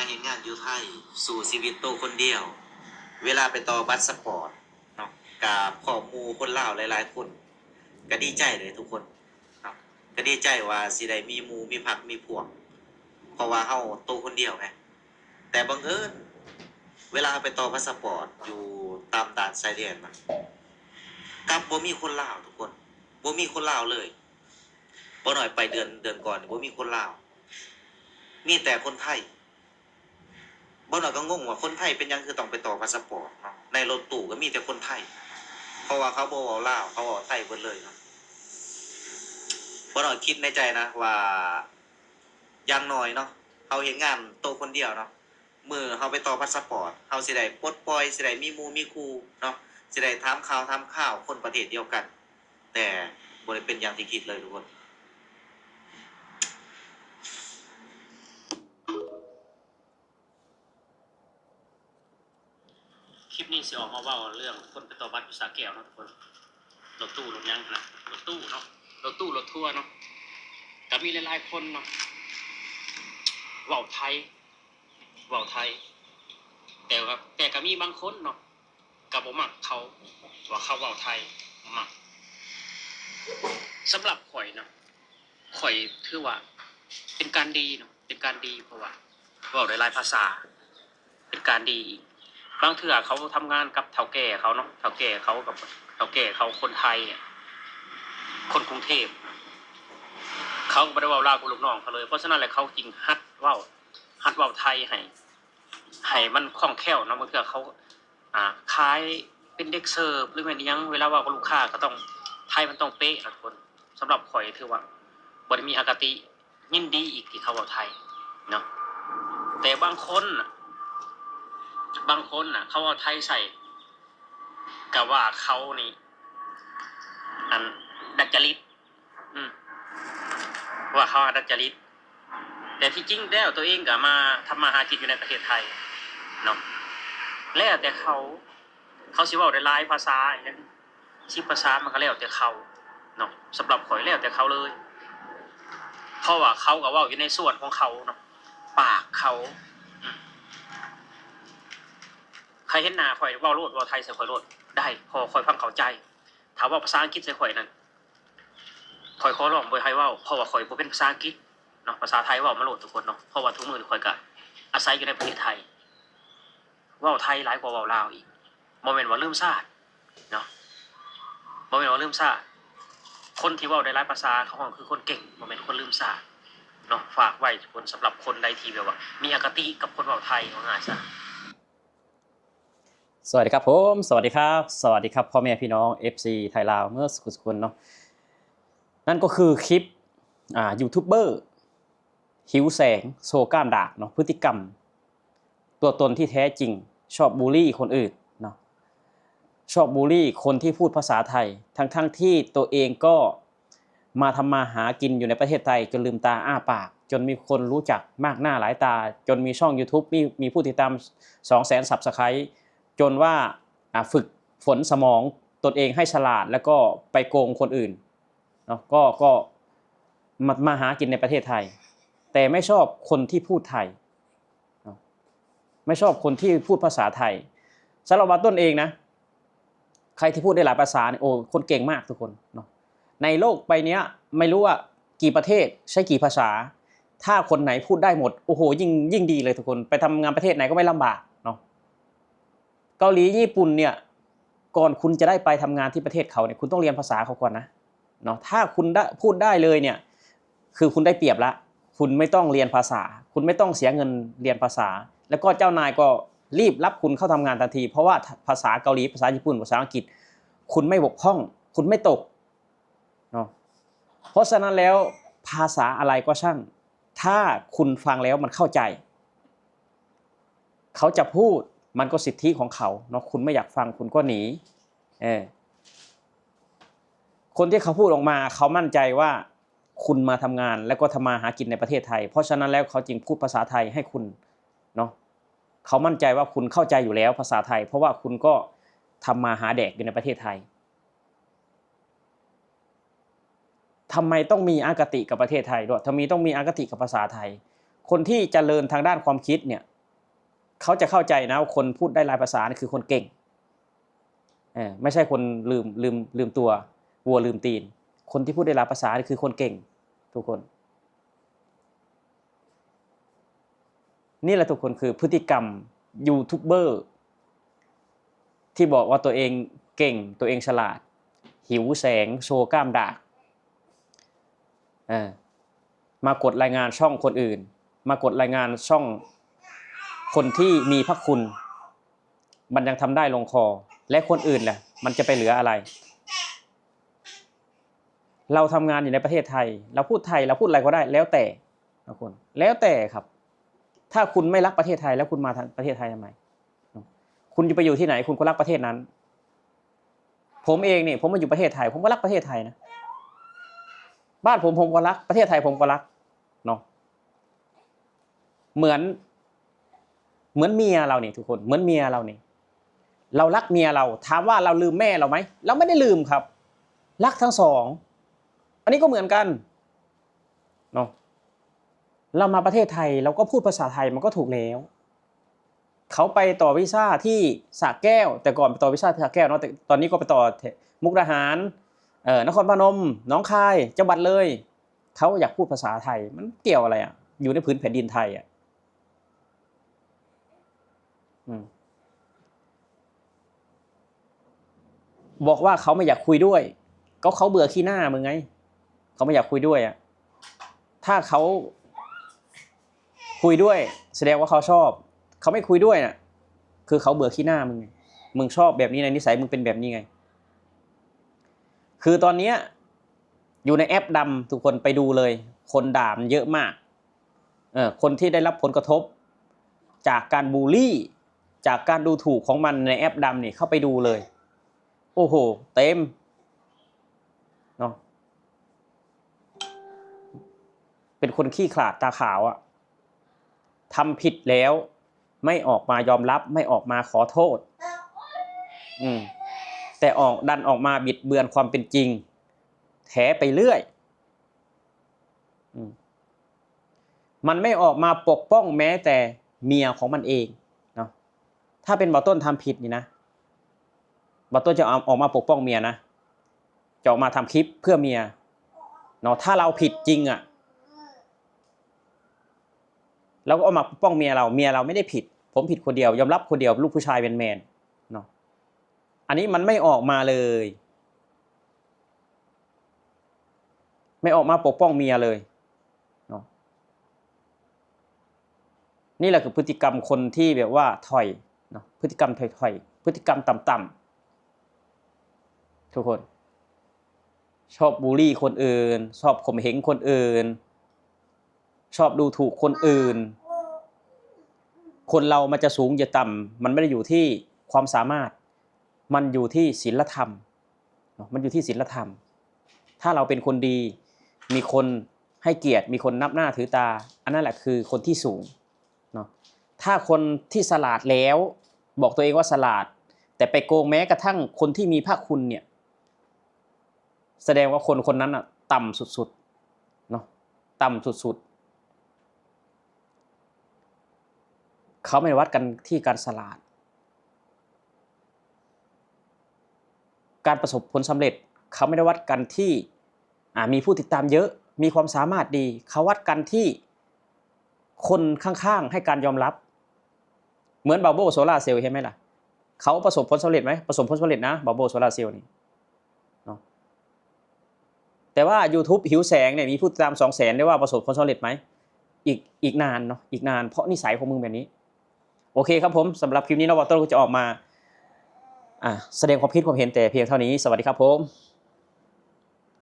เห็นงานอยู่ไทยสู่ชีวิตโตคนเดียวเวลาไปต่อบัตรสปอร์ตเนาะกับข้อมูลคนลาวหลายๆคนก็ดีใจเลยทุกคนเนาะก็ดีใจว่าสิได้มีหมู่มีพรรคมีพวกเพราะว่าเฮาโตคนเดียวไงแต่บังเอิญเวลาไปต่อพาสปอร์ตอยู่ตามด่านชายแดนมันกับบ่มีคนลาวทุกคนบ่มีคนลาวเลยบ่หน่อยไปเดือนก่อนบ่มีคนลาวมีแต่คนไทยบ่หน่อยก็งงว่าคนไทยเป็นยังคือต้องไปต่อพาสปอร์ตเนาะในรถตู้ก็มีแต่คนไทยเพราะว่าเขาบ่เว้าลาวเขาเว้าไทยเบิดเลยเนาะบ่หน่อยคิดในใจนะว่าอย่างน้อยเนาะเฮาเฮ็ดงานโตคนเดียวเนาะมื้อเฮาไปต่อพาสปอร์ตเฮาสิได้ปลดปล่อยสิได้มีหมู่มีคู่เนาะสิได้ถามข่าวคนประเทศเดียวกันแต่บ่ได้เป็นอย่างที่คิดเลยทุกคนคลิปนี้สิออกมาเว้าเรื่องคนไปต่อบัตรอยู่สระแก้วเนาะทุกคนรถตู้รถยังนะรถตู้เนาะรถตู้รถทัวร์เนาะก็มีหลายๆคนเนาะเว้าไทยแต่ก็มีบางคนเนาะก็บ่มักเขาว่าเขาเว้าไทยบ่มักสำหรับข่อยเนาะข่อยถือว่าเป็นการดีเนาะเป็นการดีเพราะว่าเว้าได้หลายภาษาเป็นการดีอีกบางเทื่อเขาทำงานกับเฒ่าแก่เขาเนาะเฒ่าแก่เขากับเฒ่าแก่เขาคนไทยเนี่ยคนกรุงเทพเขาก็บ่ได้เว้าลาวกับลูกน้องเขาเลยเพราะฉะนั้นแหละเขาจึงหัดเว้าไทยให้มันคล่องแคล่วเนาะบางเทื่อเขาขายเป็นเด็กเสิร์ฟหรือแม่นอิหยังเวลาเว้ากับลูกค้าก็ต้องไทยมันต้องเป๊ะนะทุกคนสำหรับข่อยถือว่าบ่ได้มีอคติยินดีอีกที่เขาเว้าไทยเนาะแต่บางคนน่ะเขาเอาไทยใส่ก็ว่าเขานี่อันดัดจริตว่าเขาดัดจริตแต่ที่จริงแล้วตัวเองก็มาทำมาหากินอยู่ในประเทศไทยเนาะแล้วแต่เขาสิเว้าได้หลายภาษาอย่างนั้น10ภาษามันก็แล้วแต่เขาเนาะสำหรับข่อยแล้วแต่เขาเลยเพราะว่าเขาก็เว้าอยู่ในส่วนของเขาเนาะปากเขาใครเห็นหน้าข่อยเว้าโลดเว้าไทยใส่ข่อยโลดได้พอข่อยฟังเข้าใจถ้าเว้าภาษาอังกฤษใส่ข่อยนั่นข่อยขอร้องบ่ให้เว้าเพราะว่าข่อยบ่เป็นภาษาอังกฤษเนาะภาษาไทยเว้ามาโลดทุกคนเนาะเพราะว่าทุกมื้อข่อยก็อาศัยอยู่ในประเทศไทยเว้าไทยหลายกว่าเว้าลาวอีกบ่แม่นว่าลืมชาติเนาะบ่แม่นว่าลืมชาติคนที่เว้าได้หลายภาษาเขาคือคนเก่งบ่แม่นคนลืมชาติเนาะฝากไว้ทุกคนสำหรับคนใดที่แบบว่ามีอคติกับคนเว้าไทยว่าง่ายซะสวัสดีครับผมสวัสดีครับพ่อแม่พี่น้อง FC ไทยลาวเมื่อสุขคนเนาะนั่นก็คือคลิปยูทูบเบอร์หิวแสงโชว์ก้านดากเนาะพฤติกรรมตัวตนที่แท้จริงชอบบูลลี่คนอื่นเนาะชอบบูลลี่คนที่พูดภาษาไทยทั้งที่ตัวเองก็มาทำมาหากินอยู่ในประเทศไทยจนลืมตาอ้าปากจนมีคนรู้จักมากหน้าหลายตาจนมีช่อง YouTube มีผู้ติดตาม 200,000 Subscribeจนว่าฝึกฝนสมองตนเองให้ฉลาดแล้วก็ไปโกงคนอื่นเนาะก็มาหากินในประเทศไทยแต่ไม่ชอบคนที่พูดไทยเนาะไม่ชอบคนที่พูดภาษาไทยสำหรับว่าต้นเองนะใครที่พูดได้หลายภาษาเนี่ยโอ้คนเก่งมากทุกคนเนาะในโลกใบนี้ไม่รู้ว่ากี่ประเทศใช้กี่ภาษาถ้าคนไหนพูดได้หมดโอ้โหยิ่งดีเลยทุกคนไปทำงานประเทศไหนก็ไม่ลำบากเนาะเกาหลีญี่ปุ่นเนี่ยก่อนคุณจะได้ไปทำงานที่ประเทศเขาเนี่ยคุณต้องเรียนภาษาเขาก่อนนะเนาะถ้าคุณได้พูดได้เลยเนี่ยคือคุณได้เปรียบละคุณไม่ต้องเรียนภาษาคุณไม่ต้องเสียเงินเรียนภาษาแล้วก็เจ้านายก็รีบรับคุณเข้าทำงานทันทีเพราะว่าภาษาเกาหลีภาษาญี่ปุ่นภาษาอังกฤษคุณไม่บกพร่องคุณไม่ตกเนาะเพราะฉะนั้นแล้วภาษาอะไรก็ช่างถ้าคุณฟังแล้วมันเข้าใจเขาจะพูดมันก็สิทธิของเขาเนาะคุณไม่อยากฟังคุณก็หนีคนที่เขาพูดออกมาเขามั่นใจว่าคุณมาทำงานแล้วก็ทำมาหากินในประเทศไทยเพราะฉะนั้นแล้วเขาจึงพูดภาษาไทยให้คุณเนาะเขามั่นใจว่าคุณเข้าใจอยู่แล้วภาษาไทยเพราะว่าคุณก็ทำมาหาแดกอยู่ในประเทศไทยทำไมต้องมีอคติกับประเทศไทยด้วยทำไมต้องมีอคติกับภาษาไทยคนที่เจริญทางด้านความคิดเนี่ย เขาจะเข้าใจนะว่าคนพูดได้หลายภาษานี่คือคนเก่งไม่ใช่คนลืมตัววัวลืมตีนคนที่พูดได้หลายภาษานี่คือคนเก่งทุกคนนี่แหละทุกคนคือพฤติกรรมยูทูบเบอร์ที่บอกว่าตัวเองเก่งตัวเองฉลาดหิวแสงโชว์กล้ามดากมากดรายงานช่องคนอื่นมากดรายงานช่องคนที่มีพระคุณมันยังทำได้ลงคอและคนอื่นแหละมันจะไปเหลืออะไรเราทำงานอยู่ในประเทศไทยเราพูดไทยเราพูดอะไรก็ได้แล้วแต่ทุกคนแล้วแต่ครับถ้าคุณไม่รักประเทศไทยแล้วคุณมาทางประเทศไทยทำไมคุณจะไปอยู่ที่ไหนคุณก็รักประเทศนั้นผมเองเนี่ยผมมาอยู่ประเทศไทยผมก็รักประเทศไทยนะบ้านผมก็รักประเทศไทยผมก็รักเนาะเหมือนเมียเราเนี่ยทุกคนเหมือนเมียเราเนี่ยเรารักเมียเราถามว่าเราลืมแม่เราไหมเราไม่ได้ลืมครับรักทั้งสองอันนี้ก็เหมือนกันเนาะเรามาประเทศไทยเราก็พูดภาษาไทยมันก็ถูกแล้วเขาไปต่อวีซ่าที่สระแก้วแต่ก่อนไปต่อวีซ่าที่สระแก้วเนาะแต่ตอนนี้ก็ไปต่อมุกดาหารนครพนมหนองคายจังหวัดเลยเขาอยากพูดภาษาไทยมันเกี่ยวอะไรอ่ะอยู่ในพื้นแผ่นดินไทยอ่ะบอกว่าเขาไม่อยากคุยด้วยก็เขาเบื่อขี้หน้ามึงไงเขาไม่อยากคุยด้วยอ่ะถ้าเขาคุยด้วยแสดงว่าเขาชอบเขาไม่คุยด้วยน่ะคือเขาเบื่อขี้หน้ามึงชอบแบบนี้ในนิสัยมึงเป็นแบบนี้ไงคือตอนนี้อยู่ในแอปดำทุกคนไปดูเลยคนด่ามันเยอะมากคนที่ได้รับผลกระทบจากการบูลลี่จากการดูถูกของมันในแอปดำนี่เข้าไปดูเลยโอ้โหเต็มเนาะเป็นคนขี้ขลาดตาขาวอ่ะทำผิดแล้วไม่ออกมายอมรับไม่ออกมาขอโทษแต่ดันออกมาบิดเบือนความเป็นจริงแถไปเรื่อยมันไม่ออกมาปกป้องแม้แต่เมียของมันเองเนาะถ้าเป็นบ่าวต้นทำผิดนี่นะบ่าวต้นจะออกมาปกป้องเมียนะจะออกมาทำคลิปเพื่อเมียเนาะถ้าเราผิดจริงอ่ะเราก็ออกมาปกป้องเมียเราไม่ได้ผิดผมผิดคนเดียวยอมรับคนเดียวลูกผู้ชายเป็นแมนเนาะอันนี้มันไม่ออกมาเลยไม่ออกมาปกป้องเมียเลยเนาะนี่แหละคือพฤติกรรมคนที่แบบว่าถอยเนาะพฤติกรรมถอยพฤติกรรมต่ำๆทุกคนชอบบูลลี่คนอื่นชอบข่มเหงคนอื่นชอบดูถูกคนอื่นคนเรามันจะสูงจะต่ำมันไม่ได้อยู่ที่ความสามารถมันอยู่ที่ศีลธรรมมันอยู่ที่ศีลธรรมถ้าเราเป็นคนดีมีคนให้เกียรติมีคนนับหน้าถือตาอันนั้นแหละคือคนที่สูงเนาะถ้าคนที่ฉลาดแล้วบอกตัวเองว่าฉลาดแต่ไปโกงแม้กระทั่งคนที่มีพระคุณเนี่ยแสดงว่าคนนั้นอ่ะต่ำสุดๆเนาะต่ำสุดๆเขาไม่วัดกันที่การฉลาดการประสบผลสำเร็จเขาไม่ได้วัดกันที่มีผู้ติดตามเยอะมีความสามารถดีเขาวัดกันที่คนข้างๆให้การยอมรับเหมือนบาโบโซลาเซลล์ใช่ไหมล่ะเขาประสบผลสำเร็จไหมประสบผลสำเร็จนะบาโบโซลาเซลล์นี่เนาะแต่ว่า YouTube หิวแสงเนี่ยมีผู้ติดตาม 200,000 ได้ว่าประสบผลสำเร็จไหมอีกนานเนาะอีกนานเพราะนิสัยของมึงแบบนี้โอเคครับผมสำหรับคลิปนี้น้องบอลต้นก็จะออกมาแสดงความคิดความเห็นแต่เพียงเท่านี้สวัสดีครับผม